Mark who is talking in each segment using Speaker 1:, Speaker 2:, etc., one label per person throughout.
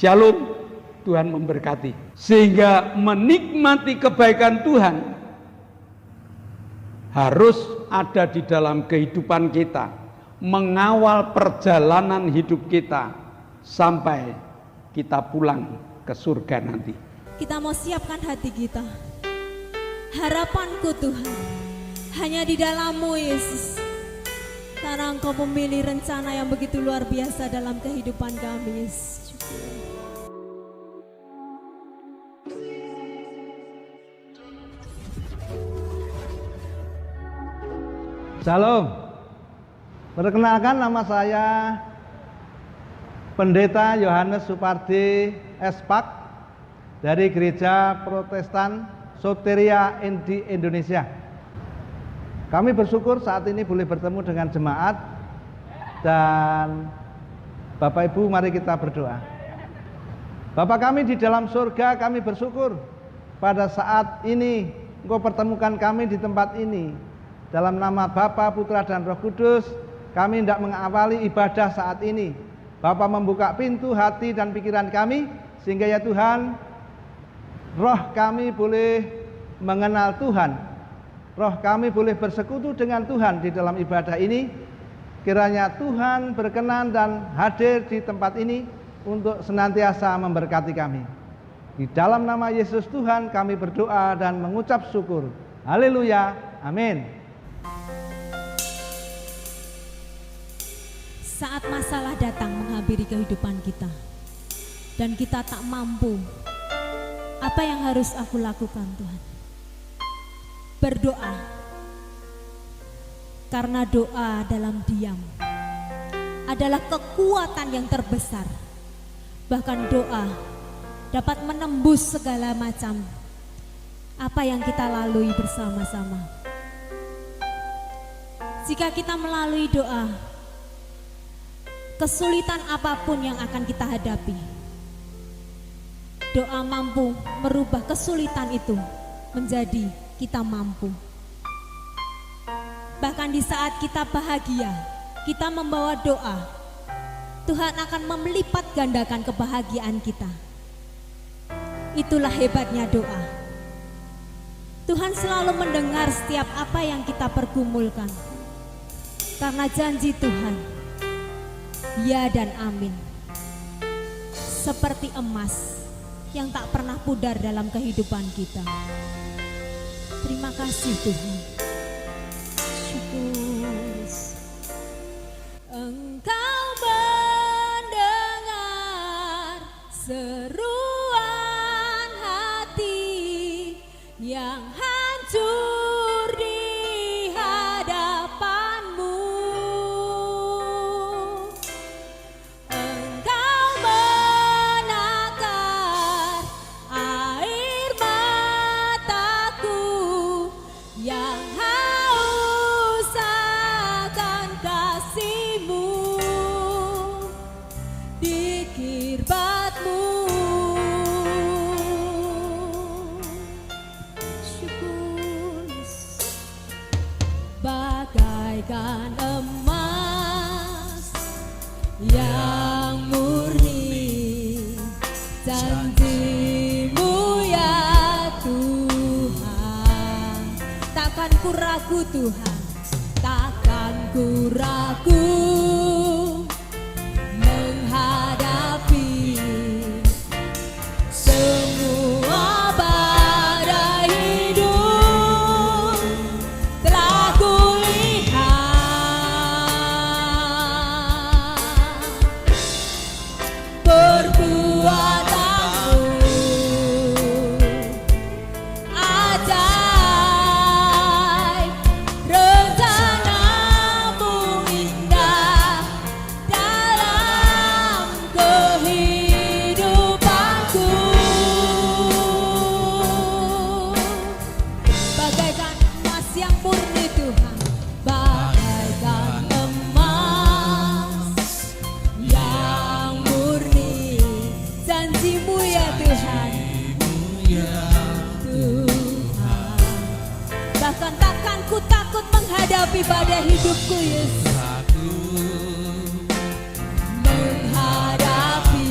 Speaker 1: Shalom, Tuhan memberkati. Sehingga menikmati kebaikan Tuhan harus ada di dalam kehidupan kita, mengawal perjalanan hidup kita sampai kita pulang ke surga nanti.
Speaker 2: Kita mau siapkan hati kita. Harapanku Tuhan hanya di dalam-Mu Yesus, karena Engkau memilih rencana yang begitu luar biasa dalam kehidupan kami Yesus.
Speaker 3: Shalom. Perkenalkan, nama saya Pendeta Yohanes Supardi Espak dari Gereja Protestan Soteria di Indonesia. Kami bersyukur saat ini boleh bertemu dengan jemaat, dan Bapak Ibu, mari kita berdoa. Bapa kami di dalam surga, kami bersyukur pada saat ini Engkau pertemukan kami di tempat ini. Dalam nama Bapa, Putra, dan Roh Kudus, kami hendak mengawali ibadah saat ini. Bapa membuka pintu hati dan pikiran kami, sehingga ya Tuhan, roh kami boleh mengenal Tuhan. Roh kami boleh bersekutu dengan Tuhan di dalam ibadah ini. Kiranya Tuhan berkenan dan hadir di tempat ini untuk senantiasa memberkati kami. Di dalam nama Yesus Tuhan kami berdoa dan mengucap syukur. Haleluya. Amin.
Speaker 2: Saat masalah datang menghampiri kehidupan kita dan kita tak mampu, apa yang harus aku lakukan Tuhan? Berdoa. Karena doa dalam diam adalah kekuatan yang terbesar. Bahkan doa dapat menembus segala macam apa yang kita lalui bersama-sama. Jika kita melalui doa, kesulitan apapun yang akan kita hadapi, doa mampu merubah kesulitan itu menjadi kita mampu. Bahkan di saat kita bahagia, kita membawa doa, Tuhan akan melipat gandakan kebahagiaan kita. Itulah hebatnya doa. Tuhan selalu mendengar setiap apa yang kita pergumulkan. Karena janji Tuhan, ya dan amin. Seperti emas yang tak pernah pudar dalam kehidupan kita. Terima kasih Tuhan. Syukur. Engkau mendengar seruan hati yang hancur di hadapanmu. Engkau menakar air mataku yang haus akan kasih-Mu di kirbat-Mu. Syukur. Bagaikan emas yang murni, janji-Mu ya Tuhan. Takkan ku ragu Tuhan, takkan ku ragu menghadapi semua badai hidup. Telah kulihat perbuatan-Mu ajaib, rencana-Mu indah dalam kehidupanku. Bagaikan emas yang murni Tuhan, bagaikan emas yang murni, janji-Mu ya Tuhan. Tuhan, bahkan takkan ku takut menghadapi badai hidupku Yesus. Menghadapi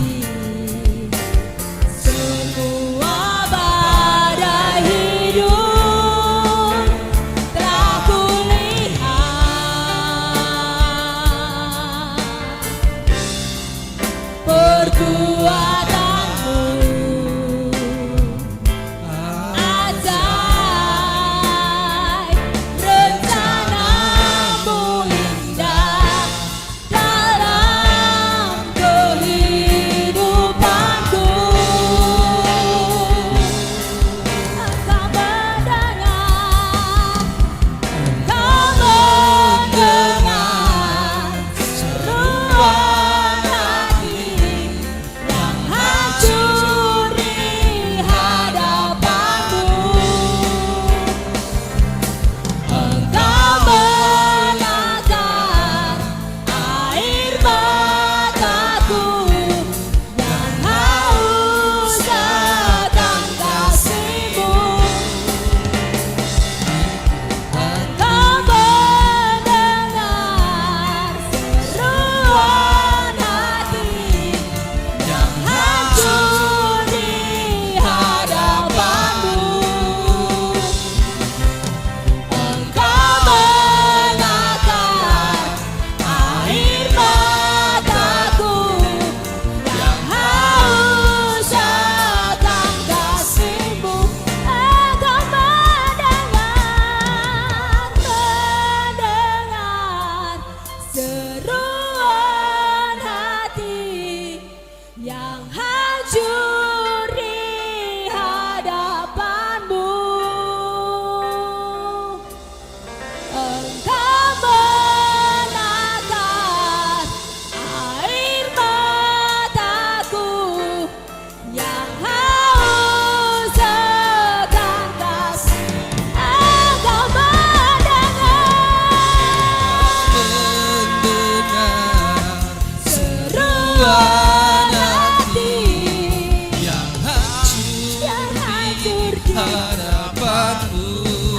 Speaker 4: harapanku.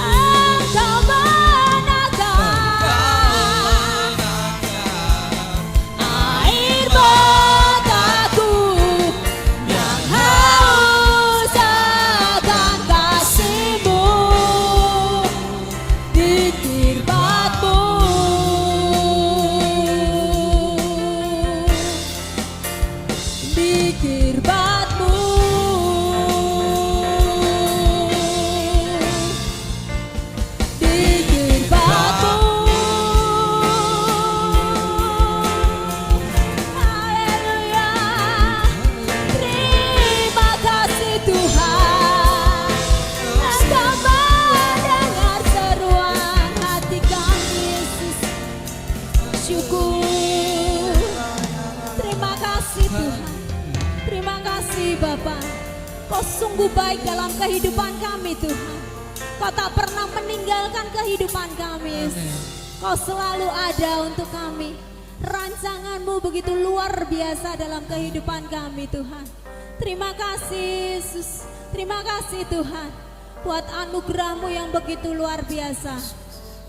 Speaker 2: Engkau menangkan air mataku yang haus akan kasih-Mu di kirbat-Mu. Di kirbat-Mu. Di kirbat-Mu. Haleluya. Terima kasih Tuhan, Engkau mendengar seruan hati kami Yesus. Syukur. Terima kasih Tuhan. Terima kasih Bapa. Kau sungguh baik dalam kehidupan kami Tuhan. Kau tak pernah meninggalkan kehidupan kami Yesus. Kau selalu ada untuk kami. Rancangan-Mu begitu luar biasa dalam kehidupan kami Tuhan. Terima kasih Yesus. Terima kasih Tuhan buat anugerah-Mu yang begitu luar biasa.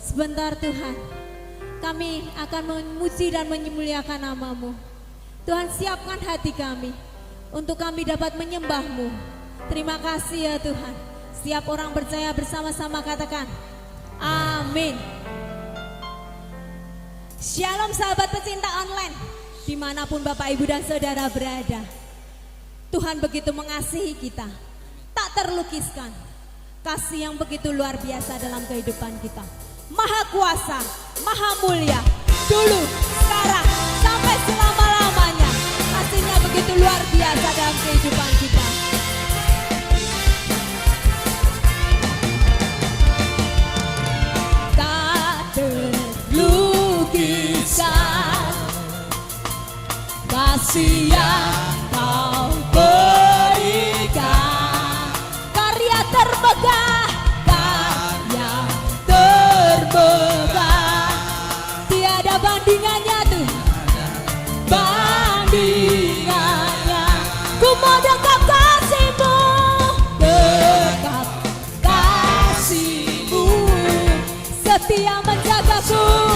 Speaker 2: Sebentar Tuhan, kami akan memuji dan memuliakan nama-Mu. Tuhan, siapkan hati kami untuk kami dapat menyembah-Mu. Terima kasih ya Tuhan. Setiap orang percaya bersama-sama katakan amin. Shalom sahabat pecinta online, dimanapun Bapak Ibu dan Saudara berada. Tuhan begitu mengasihi kita, tak terlukiskan. Kasih yang begitu luar biasa dalam kehidupan kita. Maha kuasa, maha mulia, dulu, sekarang, sampai selama-lamanya. Kasihnya begitu luar biasa dalam kehidupan kita. Tak terlukiskan kasih yang Kau berikan, karya termegah, karya termegah, tiada bandingannya tuh, bandingannya. Ku mau dekat kasih-Mu, dekat kasih-Mu, setia menjagaku,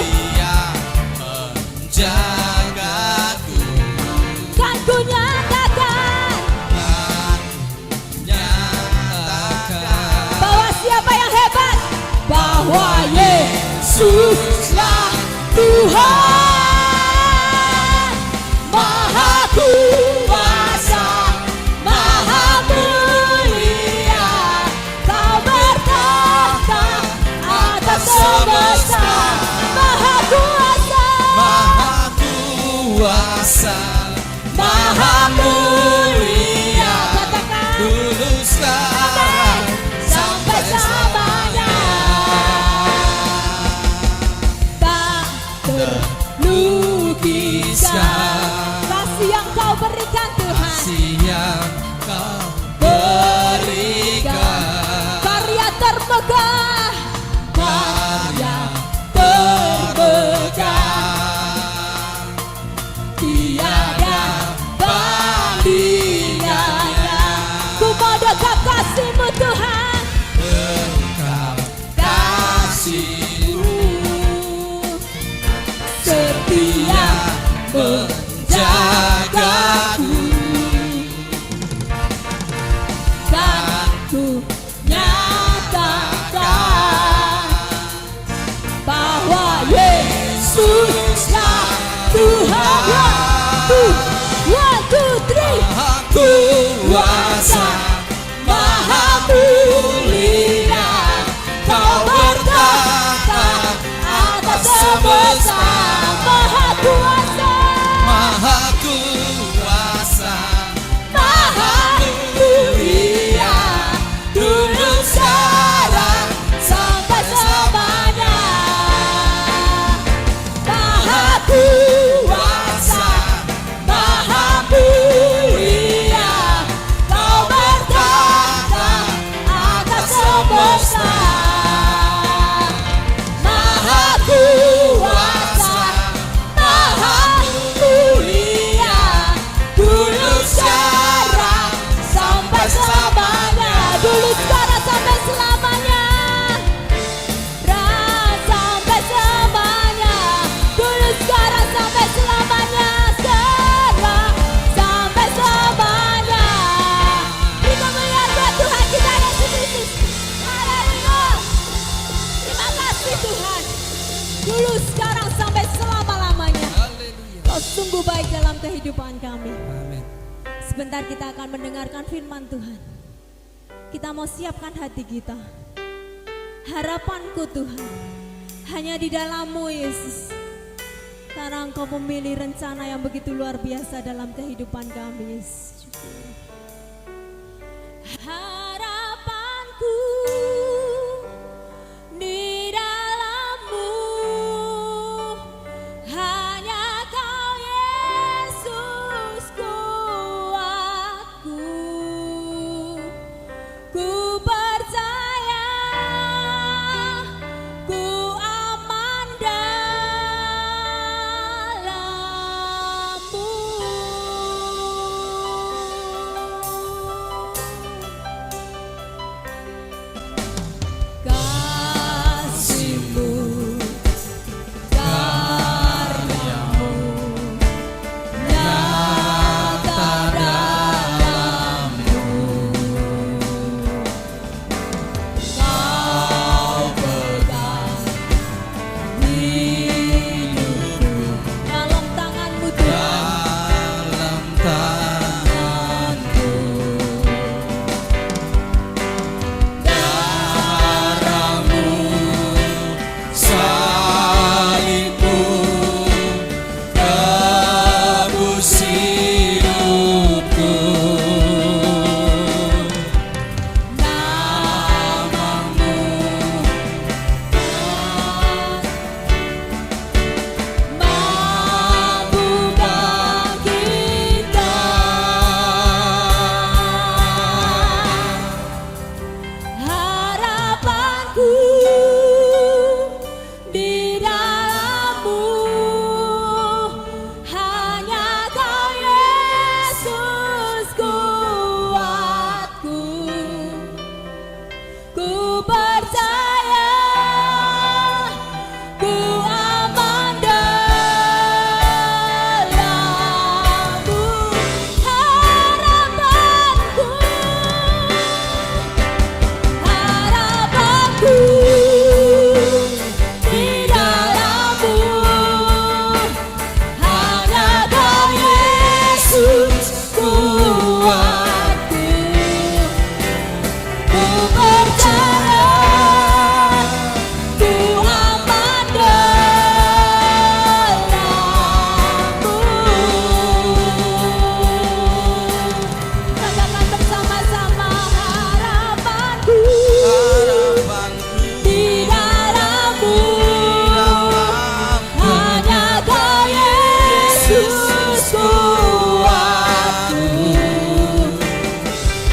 Speaker 4: Jagaku,
Speaker 2: kan ku nyatakan bahwa siapa yang hebat, bahwa Yesuslah Tuhan, Maha kuasa, Maha mulia, Kau bertahta atas semesta. Maha kuasa,
Speaker 4: Maha kuasa, Maha mulia,
Speaker 2: katakan
Speaker 4: dulu sekarang
Speaker 2: sampai selamanya. Tak terlukiskan kasih yang Kau berikan Tuhan,
Speaker 4: kasih yang Kau berikan,
Speaker 2: karya termegah, karya termegah, tiada bandingannya. Ku mau dekat kasih-Mu Tuhan,
Speaker 4: dekat kasih-Mu,
Speaker 2: setia
Speaker 4: menjagaku,
Speaker 2: kan ku nyatakan dulu, sekarang, sampai selama-lamanya.
Speaker 4: Haleluya.
Speaker 2: Kau sungguh baik dalam kehidupan kami.
Speaker 4: Amin.
Speaker 2: Sebentar kita akan mendengarkan firman Tuhan. Kita mau siapkan hati kita. Harapanku Tuhan, hanya di dalam-Mu Yesus. Karena Engkau memilih rencana yang begitu luar biasa dalam kehidupan kami, Yesus. Harapanku di dalam-Mu, hanya Kau Yesus kuatku. Ku percaya, ku aman dalam-Mu. Kasih-Mu, karya-Mu nyata dalam-Mu. Kau pegang hidupku dalam tangan-Mu Tuhan.
Speaker 4: Dalam tanganku, darah-Mu, salib-Mu, tebus hidupku. Nama-Mu,
Speaker 2: mampu bangkitkan. Harapanku di dalam-Mu, hanya Kau Yesus kuatku. Ku percaya, ku aman dalam-Mu. Harapanku, harapanku di dalam-Mu, hanya Kau Yesus kuatku. Ku percaya, ku aman dalam-Mu. Katakan bersama-sama, harapanku di dalam-Mu, hanya Kau Yesus kuatku.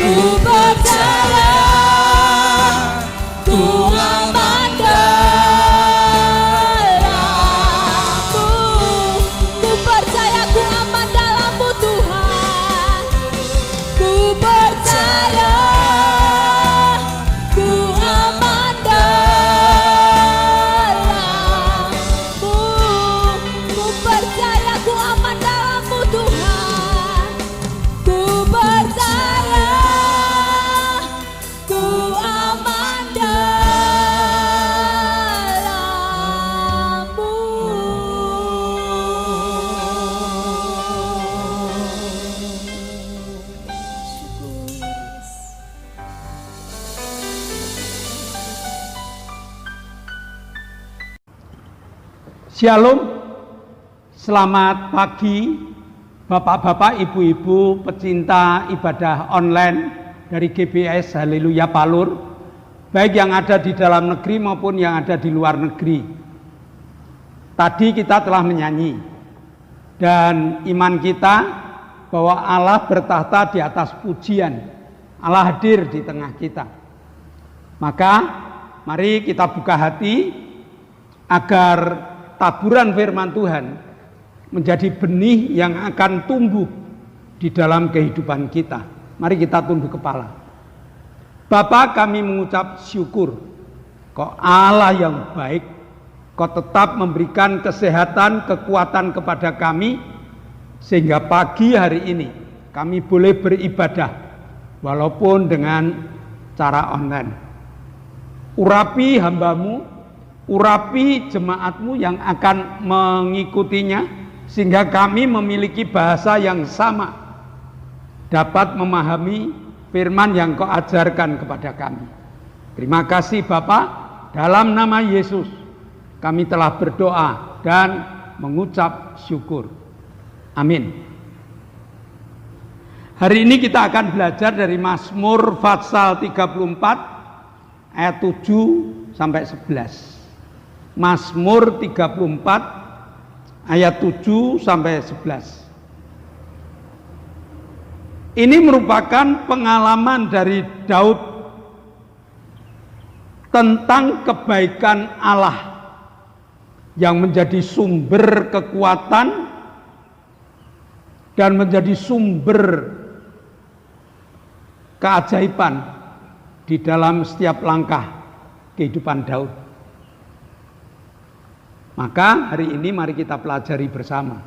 Speaker 2: Ku percaya, ku aman dalam-Mu. Ku percaya, ku aman dalam-Mu Tuhan. Ku percaya, ku aman dalam-Mu. Ku percaya, ku aman dalam-Mu Tuhan. Ku percaya, ku aman dalam-Mu. Syukur, Yesus.
Speaker 1: Shalom, selamat pagi Bapak-bapak, Ibu-ibu pecinta ibadah online dari GBS Haleluya Palur, baik yang ada di dalam negeri maupun yang ada di luar negeri. Tadi kita telah menyanyi dan iman kita bahwa Allah bertahta di atas pujian, Allah hadir di tengah kita. Maka mari kita buka hati agar taburan firman Tuhan menjadi benih yang akan tumbuh di dalam kehidupan kita. Mari kita tunduk kepala. Bapa, kami mengucap syukur, Kau Allah yang baik, Kau tetap memberikan kesehatan, kekuatan kepada kami, sehingga pagi hari ini kami boleh beribadah, walaupun dengan cara online. Urapi hamba-Mu, urapi jemaatmu yang akan mengikutinya, sehingga kami memiliki bahasa yang sama, dapat memahami firman yang kau ajarkan kepada kami. Terima kasih Bapa, dalam nama Yesus kami telah berdoa dan mengucap syukur. Amin. Hari ini kita akan belajar dari Mazmur pasal 34 ayat 7 sampai 11. Mazmur 34 ayat 7 sampai 11. Ini merupakan pengalaman dari Daud tentang kebaikan Allah yang menjadi sumber kekuatan dan menjadi sumber keajaiban di dalam setiap langkah kehidupan Daud. Maka hari ini mari kita pelajari bersama.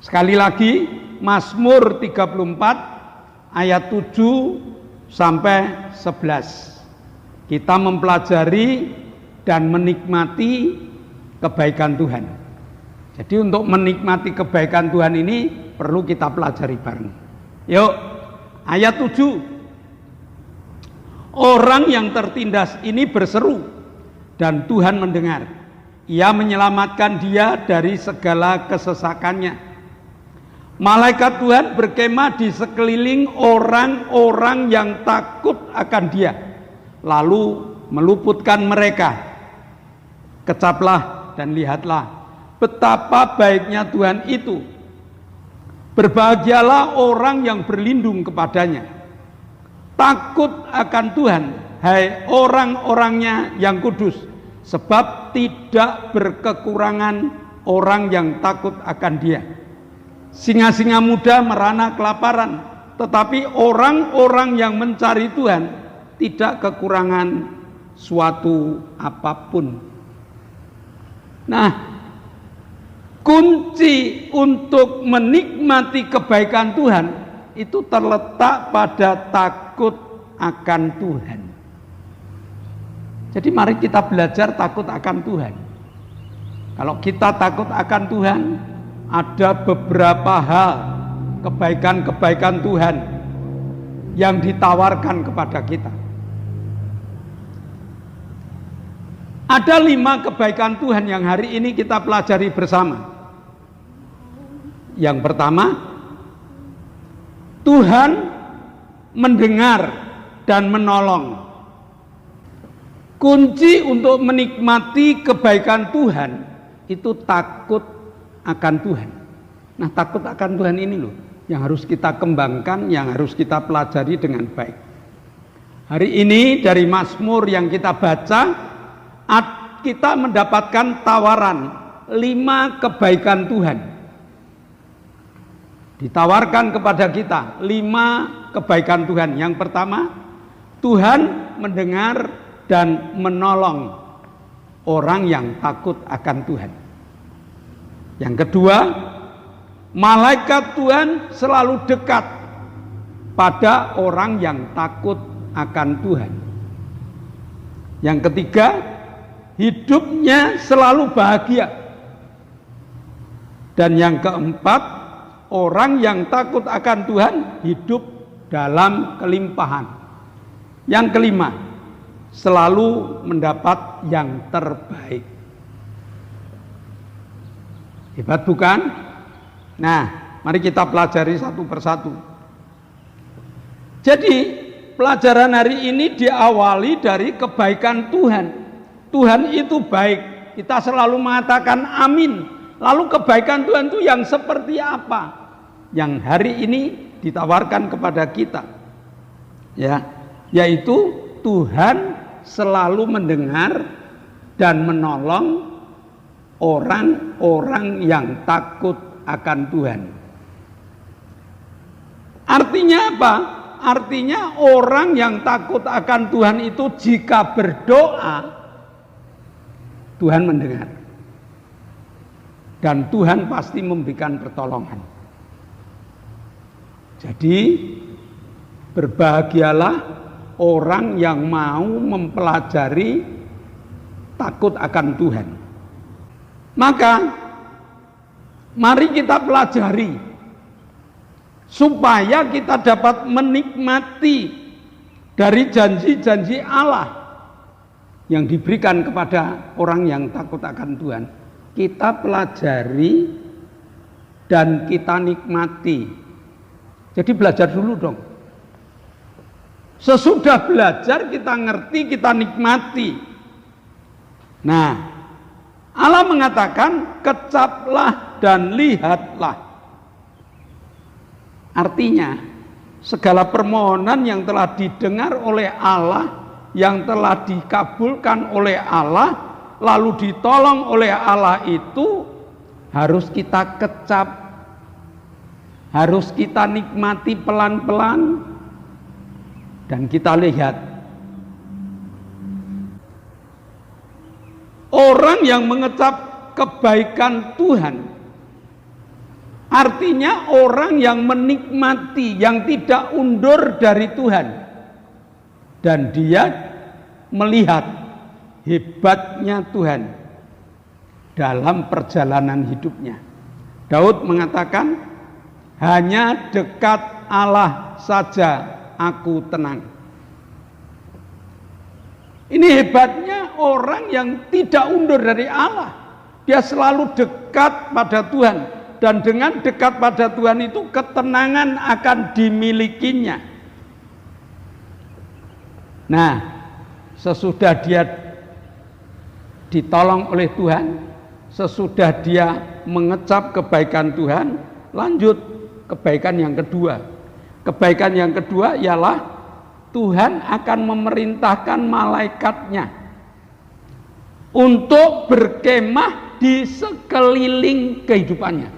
Speaker 1: Sekali lagi, Mazmur 34 ayat 7 sampai 11. Kita mempelajari dan menikmati kebaikan Tuhan. Jadi untuk menikmati kebaikan Tuhan ini perlu kita pelajari bareng. Yuk, ayat 7. Orang yang tertindas ini berseru dan Tuhan mendengar. Ia menyelamatkan dia dari segala kesesakannya. Malaikat Tuhan berkemah di sekeliling orang-orang yang takut akan dia, lalu meluputkan mereka. Kecaplah dan lihatlah betapa baiknya Tuhan itu. Berbahagialah orang yang berlindung kepadanya. Takut akan Tuhan, hai orang-orangnya yang kudus, sebab tidak berkekurangan orang yang takut akan dia. Singa-singa muda merana kelaparan, tetapi orang-orang yang mencari Tuhan tidak kekurangan suatu apapun. Nah, kunci untuk menikmati kebaikan Tuhan itu terletak pada takut akan Tuhan. Jadi mari kita belajar takut akan Tuhan. Kalau kita takut akan Tuhan, ada beberapa hal kebaikan-kebaikan Tuhan yang ditawarkan kepada kita. Ada 5 kebaikan Tuhan yang hari ini kita pelajari bersama. Yang pertama, Tuhan mendengar dan menolong. Kunci untuk menikmati kebaikan Tuhan itu takut akan Tuhan. Nah, takut akan Tuhan ini loh yang harus kita kembangkan, yang harus kita pelajari dengan baik. Hari ini dari Mazmur yang kita baca, kita mendapatkan tawaran 5 kebaikan Tuhan. Ditawarkan kepada kita 5 kebaikan Tuhan. Yang pertama, Tuhan mendengar dan menolong orang yang takut akan Tuhan. Yang kedua, malaikat Tuhan selalu dekat pada orang yang takut akan Tuhan. Yang ketiga, hidupnya selalu bahagia. Dan yang keempat, orang yang takut akan Tuhan hidup dalam kelimpahan. Yang kelima, selalu mendapat yang terbaik. Hebat bukan? Nah, mari kita pelajari satu persatu. Jadi, pelajaran hari ini diawali dari kebaikan Tuhan. Tuhan itu baik. Kita selalu mengatakan amin. Lalu kebaikan Tuhan itu yang seperti apa? Yang hari ini ditawarkan kepada kita. Ya, yaitu Tuhan selalu mendengar dan menolong orang-orang yang takut akan Tuhan. Artinya apa? Artinya orang yang takut akan Tuhan itu jika berdoa, Tuhan mendengar. Dan Tuhan pasti memberikan pertolongan. Jadi berbahagialah orang yang mau mempelajari takut akan Tuhan. Maka mari kita pelajari supaya kita dapat menikmati dari janji-janji Allah yang diberikan kepada orang yang takut akan Tuhan. Kita pelajari dan kita nikmati. Jadi belajar dulu dong. Sesudah belajar kita ngerti, kita nikmati. Nah, Allah mengatakan kecaplah dan lihatlah. Artinya segala permohonan yang telah didengar oleh Allah, yang telah dikabulkan oleh Allah, lalu ditolong oleh Allah itu harus kita kecap, harus kita nikmati pelan-pelan, dan kita lihat. Orang yang mengecap kebaikan Tuhan, artinya orang yang menikmati, yang tidak undur dari Tuhan, dan dia melihat hebatnya Tuhan dalam perjalanan hidupnya. Daud mengatakan, hanya dekat Allah saja aku tenang. Ini hebatnya orang yang tidak undur dari Allah. Dia selalu dekat pada Tuhan. Dan dengan dekat pada Tuhan itu ketenangan akan dimilikinya. Nah, sesudah dia ditolong oleh Tuhan, sesudah dia mengecap kebaikan Tuhan, lanjut kebaikan yang kedua. Kebaikan yang kedua ialah Tuhan akan memerintahkan malaikatnya untuk berkemah di sekeliling kehidupannya.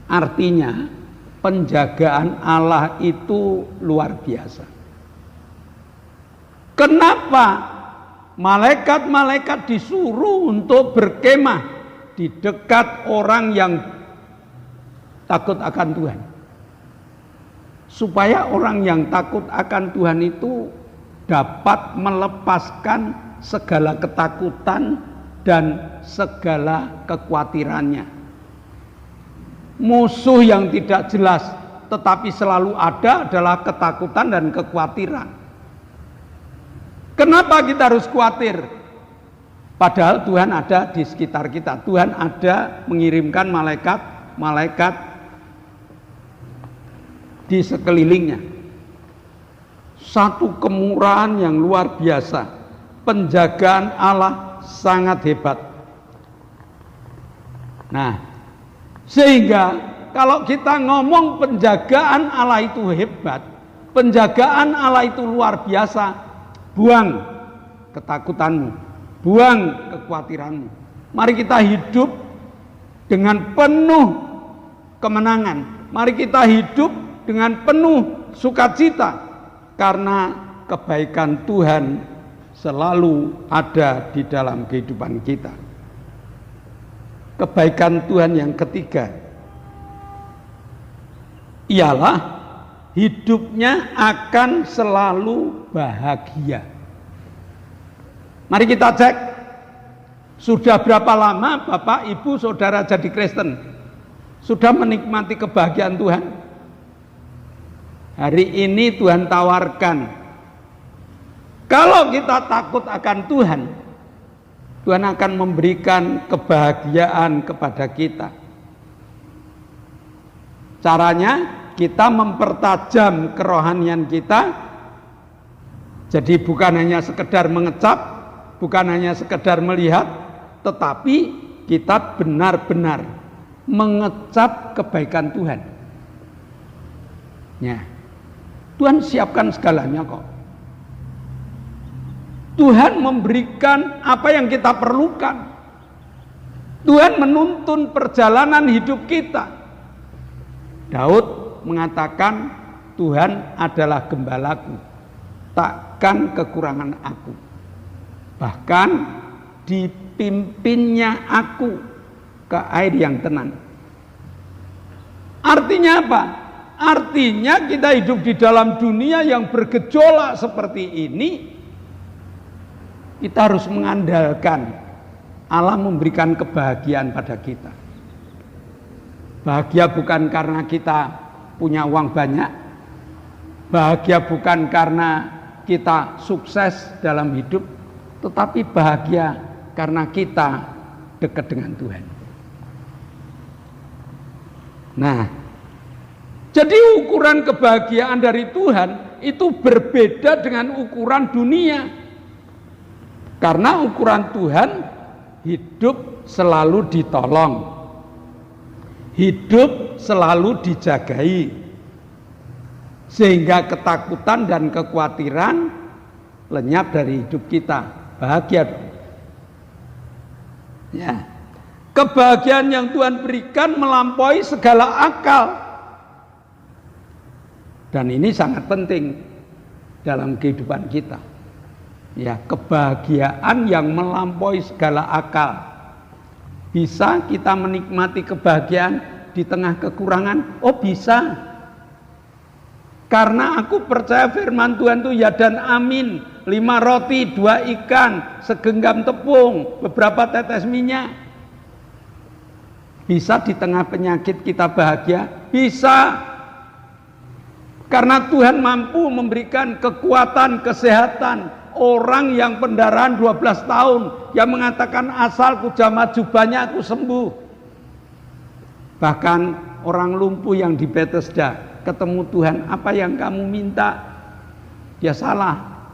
Speaker 1: Artinya penjagaan Allah itu luar biasa. Kenapa malaikat-malaikat disuruh untuk berkemah di dekat orang yang takut akan Tuhan? Supaya orang yang takut akan Tuhan itu dapat melepaskan segala ketakutan dan segala kekhawatirannya. Musuh yang tidak jelas tetapi selalu ada adalah ketakutan dan kekhawatiran. Kenapa kita harus khawatir? Padahal Tuhan ada di sekitar kita. Tuhan ada mengirimkan malaikat di sekelilingnya. Satu kemurahan yang luar biasa. Penjagaan Allah sangat hebat. Nah, sehingga kalau kita ngomong penjagaan Allah itu hebat, penjagaan Allah itu luar biasa, buang ketakutanmu, buang kekhawatiranmu. Mari kita hidup dengan penuh kemenangan. Mari kita hidup dengan penuh sukacita karena kebaikan Tuhan selalu ada di dalam kehidupan kita. Kebaikan Tuhan yang ketiga ialah hidupnya akan selalu bahagia. Mari kita cek, sudah berapa lama Bapak, Ibu, Saudara jadi Kristen? Sudah menikmati kebahagiaan Tuhan? Hari ini Tuhan tawarkan, kalau kita takut akan Tuhan, Tuhan akan memberikan kebahagiaan kepada kita. Caranya kita mempertajam kerohanian kita. Jadi bukan hanya sekedar mengecap, bukan hanya sekedar melihat, tetapi kita benar-benar mengecap kebaikan Tuhan. Ya. Tuhan siapkan segalanya kok. Tuhan memberikan apa yang kita perlukan. Tuhan menuntun perjalanan hidup kita. Daud mengatakan, Tuhan adalah gembalaku, takkan kekurangan aku. Bahkan dipimpinnya aku ke air yang tenang. Artinya apa? Artinya kita hidup di dalam dunia yang bergejolak seperti ini, Kita harus mengandalkan Allah memberikan kebahagiaan pada kita. Bahagia bukan karena kita punya uang banyak, bahagia bukan karena kita sukses dalam hidup, tetapi bahagia karena kita dekat dengan Tuhan. Nah, jadi ukuran kebahagiaan dari Tuhan itu berbeda dengan ukuran dunia. Karena ukuran Tuhan, hidup selalu ditolong, hidup selalu dijagai, sehingga ketakutan dan kekhawatiran lenyap dari hidup kita. Bahagia. Ya. Kebahagiaan yang Tuhan berikan melampaui segala akal. Dan ini sangat penting dalam kehidupan kita. Ya, kebahagiaan yang melampaui segala akal. Bisa kita menikmati kebahagiaan di tengah kekurangan? Oh, bisa. Karena aku percaya firman Tuhan itu ya dan amin. 5 roti, 2 ikan, segenggam tepung, beberapa tetes minyak. Bisa di tengah penyakit kita bahagia? Bisa. Karena Tuhan mampu memberikan kekuatan, kesehatan. Orang yang pendarahan 12 tahun yang mengatakan asalku jamah jubahnya aku sembuh. Bahkan orang lumpuh yang di Bethesda ketemu Tuhan, apa yang kamu minta? Dia salah.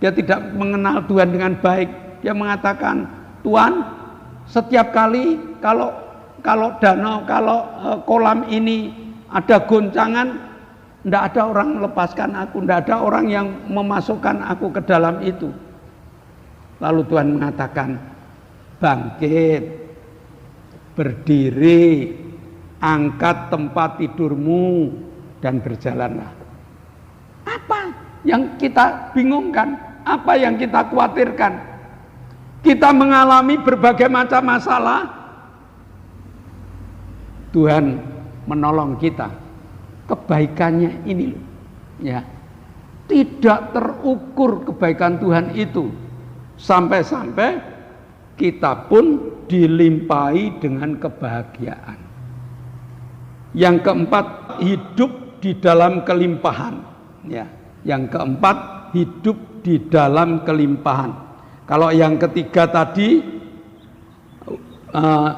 Speaker 1: Dia tidak mengenal Tuhan dengan baik. Dia mengatakan, Tuhan, setiap kali kalau danau, kalau kolam ini ada goncangan, tidak ada orang melepaskan aku, tidak ada orang yang memasukkan aku ke dalam itu. Lalu Tuhan mengatakan, bangkit, berdiri, angkat tempat tidurmu, dan berjalanlah. Apa yang kita bingungkan? Apa yang kita khawatirkan? Kita mengalami berbagai macam masalah, Tuhan menolong kita. Kebaikannya ini loh, ya, tidak terukur kebaikan Tuhan itu, sampai-sampai kita pun dilimpahi dengan kebahagiaan. Yang keempat, hidup di dalam kelimpahan, ya. Yang keempat, hidup di dalam kelimpahan. Kalau yang ketiga tadi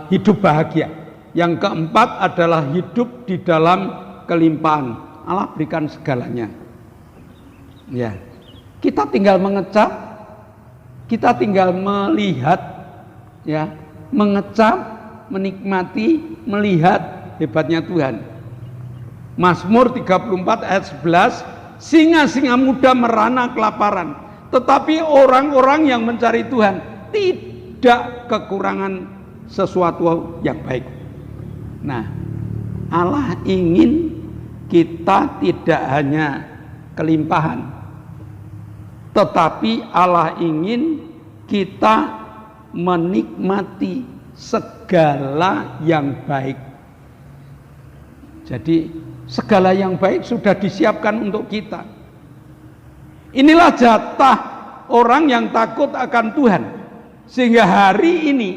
Speaker 1: hidup bahagia. Yang keempat adalah hidup di dalam kelimpahan. Allah berikan segalanya. Ya. Kita tinggal mengecap, kita tinggal melihat, ya, mengecap, menikmati, melihat hebatnya Tuhan. Mazmur 34 ayat 11, singa-singa muda merana kelaparan, tetapi orang-orang yang mencari Tuhan tidak kekurangan sesuatu yang baik. Nah, Allah ingin kita tidak hanya kelimpahan, tetapi Allah ingin kita menikmati segala yang baik. Jadi segala yang baik sudah disiapkan untuk kita. Inilah jatah orang yang takut akan Tuhan. Sehingga hari ini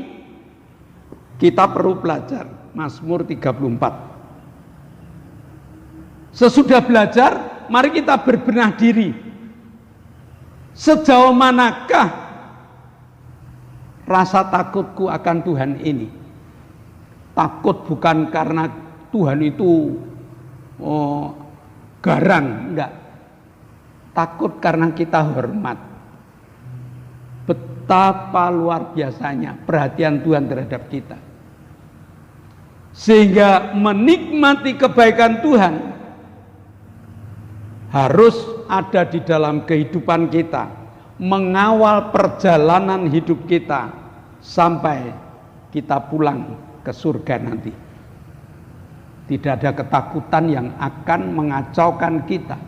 Speaker 1: kita perlu belajar Mazmur 34. Sesudah belajar, mari kita berbenah diri. Sejauh manakah rasa takutku akan Tuhan ini? Takut bukan karena Tuhan itu garang, enggak. Takut karena kita hormat. Betapa luar biasanya perhatian Tuhan terhadap kita. Sehingga menikmati kebaikan Tuhan harus ada di dalam kehidupan kita, mengawal perjalanan hidup kita sampai kita pulang ke surga nanti. Tidak ada ketakutan yang akan mengacaukan kita.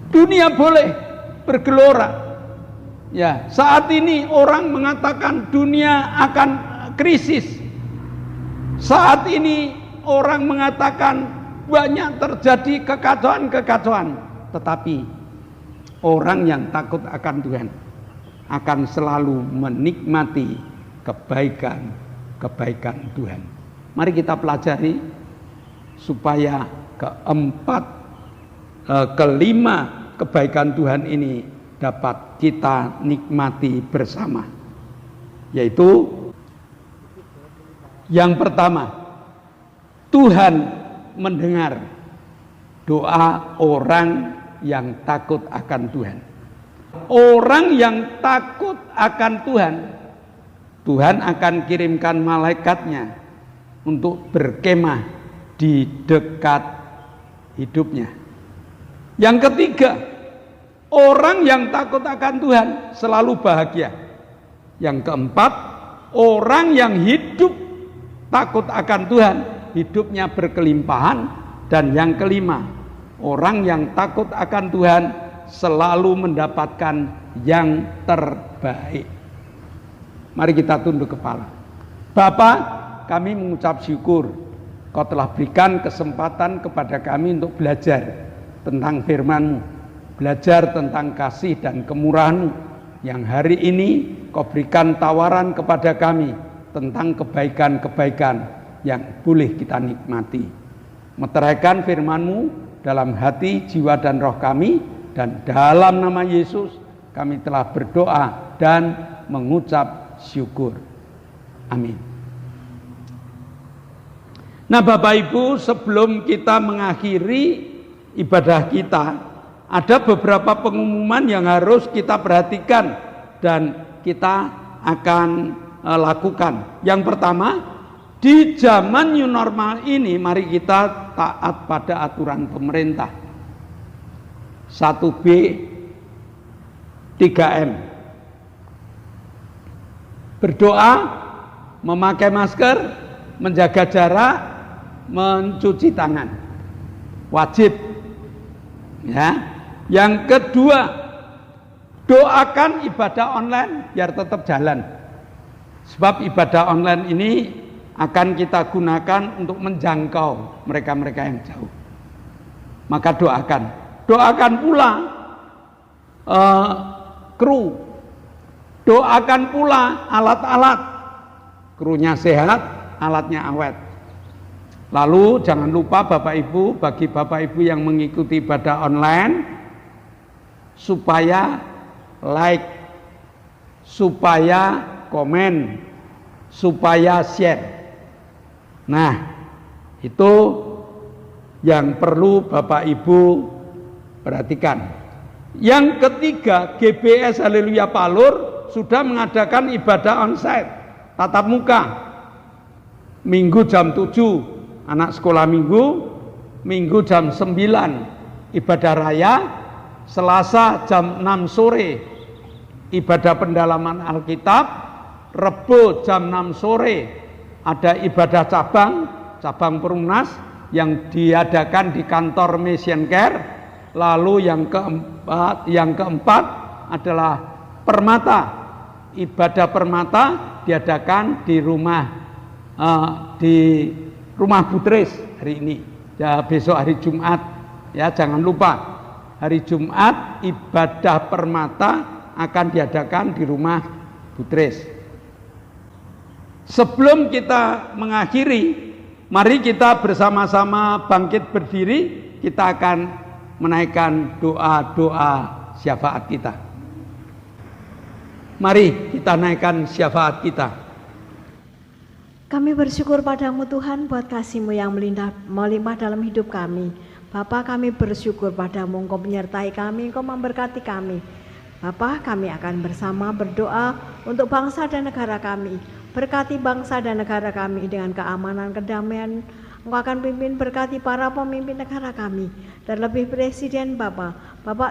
Speaker 1: Dunia boleh bergelora. Ya, saat ini orang mengatakan dunia akan krisis. Saat ini orang mengatakan banyak terjadi kekacauan-kekacauan, tetapi orang yang takut akan Tuhan akan selalu menikmati kebaikan Tuhan. Mari kita pelajari supaya kelima kebaikan Tuhan ini dapat kita nikmati bersama. Yaitu yang pertama, Tuhan mendengar doa orang yang takut akan Tuhan. Orang yang takut akan Tuhan, Tuhan akan kirimkan malaikatnya untuk berkemah di dekat hidupnya. Yang ketiga, orang yang takut akan Tuhan selalu bahagia. Yang keempat, orang yang hidup takut akan Tuhan, hidupnya berkelimpahan. Dan yang kelima, orang yang takut akan Tuhan selalu mendapatkan yang terbaik. Mari kita tunduk kepala. Bapa, kami mengucap syukur Kau telah berikan kesempatan kepada kami untuk belajar tentang firman-Mu, belajar tentang kasih dan kemurahan-Mu, yang hari ini Kau berikan tawaran kepada kami tentang kebaikan-kebaikan yang boleh kita nikmati. Meteraikan firman-Mu dalam hati, jiwa, dan roh kami, dan dalam nama Yesus kami telah berdoa dan mengucap syukur. Amin. Nah, Bapak Ibu, sebelum kita mengakhiri ibadah kita, ada beberapa pengumuman yang harus kita perhatikan dan kita akan lakukan. Yang pertama, di zaman new normal ini mari kita taat pada aturan pemerintah. 1B, 3M. Berdoa, memakai masker, menjaga jarak, mencuci tangan. Wajib. Ya. Yang kedua, doakan ibadah online biar tetap jalan. Sebab ibadah online ini akan kita gunakan untuk menjangkau mereka-mereka yang jauh. Maka doakan pula kru, doakan pula alat-alat, krunya sehat, alatnya awet. Lalu jangan lupa Bapak Ibu, bagi Bapak Ibu yang mengikuti ibadah online, supaya like, supaya komen, supaya share. Nah, itu yang perlu Bapak Ibu perhatikan. Yang ketiga, GBS Haleluya Palur sudah mengadakan ibadah onsite, tatap muka. Minggu jam 7 anak sekolah minggu jam 9 ibadah raya, Selasa jam 6 sore ibadah pendalaman Alkitab, Rebo jam 6 sore ada ibadah cabang Perumnas yang diadakan di kantor Mission Care. Lalu yang keempat adalah Permata. Ibadah Permata diadakan di rumah Butris hari ini. Ya, besok hari Jumat. Ya, jangan lupa hari Jumat ibadah Permata akan diadakan di rumah Butris. Sebelum kita mengakhiri, mari kita bersama-sama bangkit berdiri. Kita akan menaikkan doa-doa syafaat kita. Mari kita naikkan syafaat kita.
Speaker 5: Kami bersyukur padamu Tuhan buat kasih-Mu yang melimpah dalam hidup kami. Bapa, kami bersyukur padamu, Engkau menyertai kami, Engkau memberkati kami. Bapa, kami akan bersama berdoa untuk bangsa dan negara kami. Berkati bangsa dan negara kami dengan keamanan, kedamaian. Engkau akan pimpin, berkati para pemimpin negara kami. Terlebih Presiden Bapak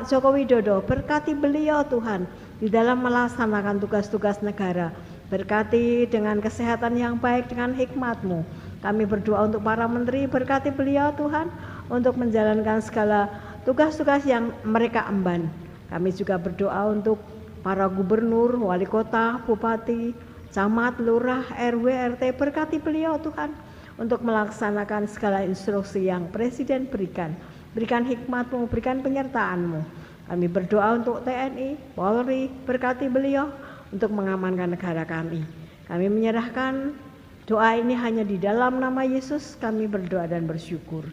Speaker 5: Joko Widodo, berkati beliau Tuhan di dalam melaksanakan tugas-tugas negara. Berkati dengan kesehatan yang baik, dengan hikmat-Mu. Kami berdoa untuk para menteri, berkati beliau Tuhan untuk menjalankan segala tugas-tugas yang mereka emban. Kami juga berdoa untuk para gubernur, wali kota, bupati, camat, lurah, RW, RT, berkati beliau Tuhan untuk melaksanakan segala instruksi yang Presiden berikan. Berikan hikmat-Mu, berikan penyertaan-Mu. Kami berdoa untuk TNI, Polri, berkati beliau untuk mengamankan negara kami. Kami menyerahkan doa ini hanya di dalam nama Yesus, kami berdoa dan bersyukur.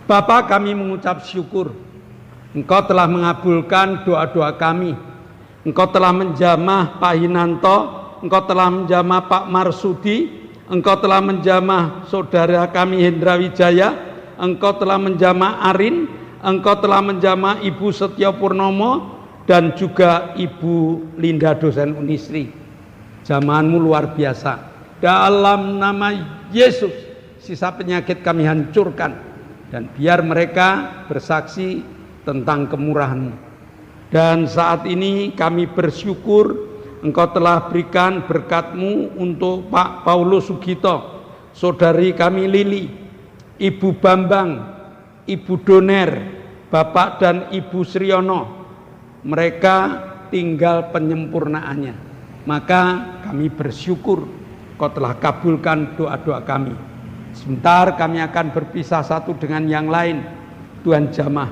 Speaker 1: Bapa, kami mengucap syukur. Engkau telah mengabulkan doa-doa kami. Engkau telah menjamah Pak Hinanto, Engkau telah menjamah Pak Marsudi, Engkau telah menjamah saudara kami Hendra Wijaya, Engkau telah menjamah Arin, Engkau telah menjamah Ibu Setya Purnomo, dan juga Ibu Linda dosen Unisri. Jamahanmu luar biasa. Dalam nama Yesus, sisa penyakit kami hancurkan, dan biar mereka bersaksi tentang kemurahan-Mu. Dan saat ini kami bersyukur Engkau telah berikan berkat-Mu untuk Pak Paulus Sugito, saudari kami Lili, Ibu Bambang, Ibu Doner, Bapak dan Ibu Sriono. Mereka tinggal penyempurnaannya. Maka kami bersyukur Kau telah kabulkan doa-doa kami. Sebentar kami akan berpisah satu dengan yang lain. Tuhan jamah,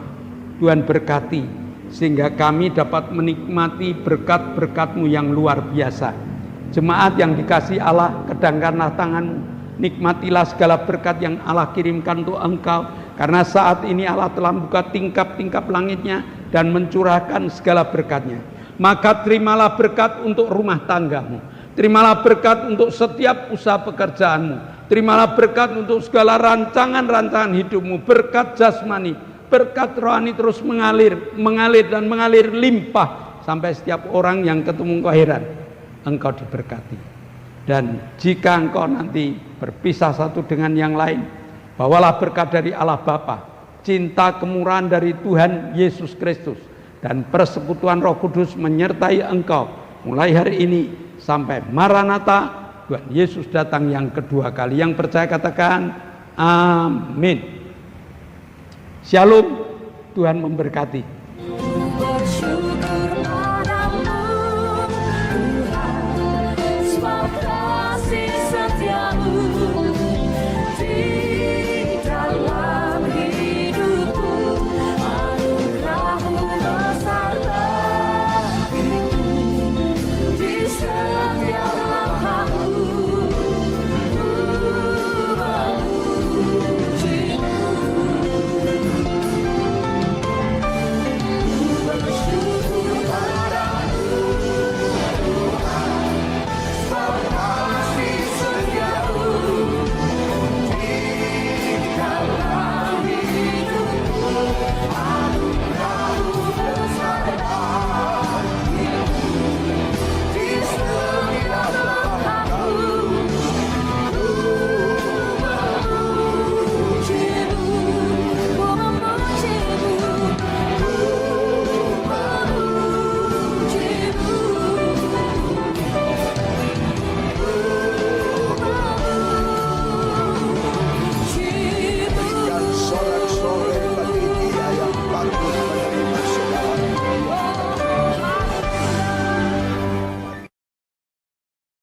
Speaker 1: Tuhan berkati, sehingga kami dapat menikmati berkat-berkat-Mu yang luar biasa. Jemaat yang dikasihi Allah, kedangkanlah tangan-Mu, nikmatilah segala berkat yang Allah kirimkan untuk engkau, karena saat ini Allah telah membuka tingkap-tingkap langitnya dan mencurahkan segala berkatnya. Maka terimalah berkat untuk rumah tanggamu, terimalah berkat untuk setiap usaha pekerjaanmu, terimalah berkat untuk segala rancangan-rancangan hidupmu, berkat jasmani, berkat rohani terus mengalir dan mengalir limpah, sampai setiap orang yang ketemu engkau heran, engkau diberkati. Dan jika engkau nanti berpisah satu dengan yang lain, bawalah berkat dari Allah Bapa, cinta kemurahan dari Tuhan Yesus Kristus, dan persekutuan Roh Kudus menyertai engkau mulai hari ini sampai Maranatha, Tuhan Yesus datang yang kedua kali. Yang percaya katakan amin. Shalom, Tuhan memberkati.